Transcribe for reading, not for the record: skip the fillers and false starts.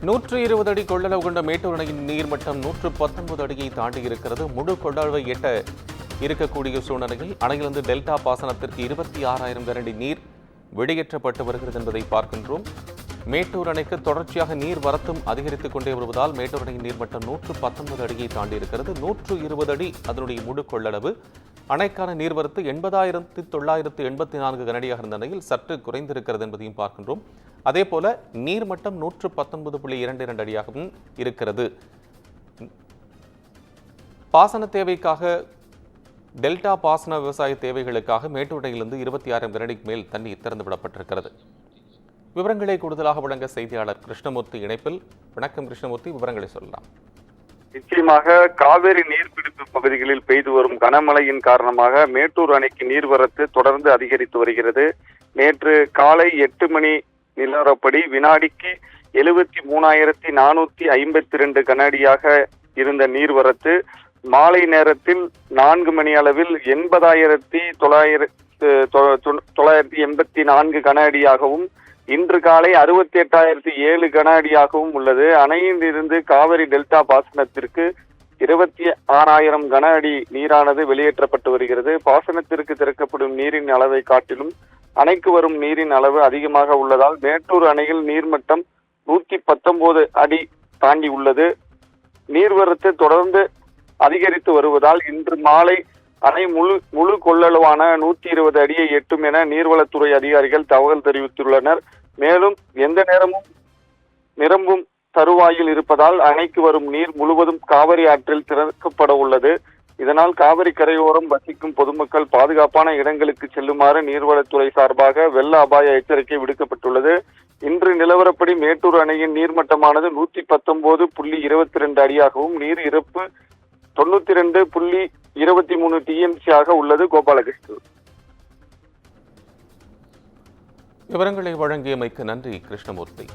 120 அடி கொள்ளளவு கொண்ட மேட்டூர் அணையின் நீர்மட்டம் 119 அடியை தாண்டி இருக்கிறது. முழு கொள்ளளவை எட்ட இருக்கக்கூடிய சூழ்நிலையில் அணையிலிருந்து டெல்டா பாசனத்திற்கு 26,000 கனஅடி நீர் வெளியேற்றப்பட்டு வருகிறது என்பதை பார்க்கின்றோம். மேட்டூர் அணைக்கு தொடர்ச்சியாக நீர் வரத்தும் அதிகரித்துக் கொண்டே வருவதால் மேட்டூர் அணையின் நீர்மட்டம் 119 அடியை தாண்டி இருக்கிறது. 120 அடி அதனுடைய முழு கொள்ளளவு. அணைக்கான நீர்வரத்து 80,984 கனஅடியாக இருந்த நிலையில் சற்று குறைந்திருக்கிறது என்பதையும் பார்க்கின்றோம். அதேபோல நீர்மட்டம் 119.22 அடியாகவும் இருக்கிறது. பாசன தேவைக்காக டெல்டா பாசன விவசாய தேவைகளுக்காக மேட்டூர் அணையிலிருந்து 26,000 கனஅடிக்கு மேல் தண்ணீர் திறந்துவிடப்பட்டிருக்கிறது. விவரங்களை கூடுதலாக வழங்க செய்தியாளர் கிருஷ்ணமூர்த்தி இணைப்பில். வணக்கம் கிருஷ்ணமூர்த்தி, விவரங்களை சொல்லலாம். நிச்சயமாக காவிரி நீர்பிடிப்பு பகுதிகளில் பெய்து வரும் கனமழையின் காரணமாக மேட்டூர் அணைக்கு நீர்வரத்து தொடர்ந்து அதிகரித்து வருகிறது. நேற்று காலை 8 மணி நிலவரப்படி வினாடிக்கு 73,452 கனஅடியாக இருந்த நீர்வரத்து மாலை நேரத்தில் 4 மணி அளவில் 80,984 கனஅடியாகவும் இன்று காலை 68,007 கனஅடியாகவும் உள்ளது. அணையில் இருந்து காவிரி டெல்டா பாசனத்திற்கு 26,000 கன அடி நீரானது வெளியேற்றப்பட்டு வருகிறது. பாசனத்திற்கு திறக்கப்படும் நீரின் அளவை காட்டிலும் அணைக்கு வரும் நீரின் அளவு அதிகமாக உள்ளதால் மேட்டூர் அணையில் நீர்மட்டம் 119 அடி தாண்டி உள்ளது. நீர்வரத்து தொடர்ந்து அதிகரித்து வருவதால் இன்று மாலை அணை முழு கொள்ளளவான 120 அடியை எட்டும் என நீர்வளத்துறை அதிகாரிகள் தகவல் தெரிவித்துள்ளனர். மேலும் எந்த நேரமும் நிரம்பும் தருவாயில் இருப்பதால் அணைக்கு வரும் நீர் முழுவதும் காவிரி ஆற்றில் திறக்கப்பட உள்ளது. இதனால் காவிரி கரையோரம் வசிக்கும் பொதுமக்கள் பாதுகாப்பான இடங்களுக்கு செல்லுமாறு நீர்வளத்துறை சார்பாக வெள்ள அபாய எச்சரிக்கை விடுக்கப்பட்டுள்ளது. இன்று நிலவரப்படி மேட்டூர் அணையின் நீர்மட்டமானது 119.22 அடியாகவும் நீர் இருப்பு 92.23 TMC ஆக உள்ளது. கோபாலகிருஷ்ணன். விவரங்களை வழங்கியமைக்கு நன்றி கிருஷ்ணமூர்த்தி.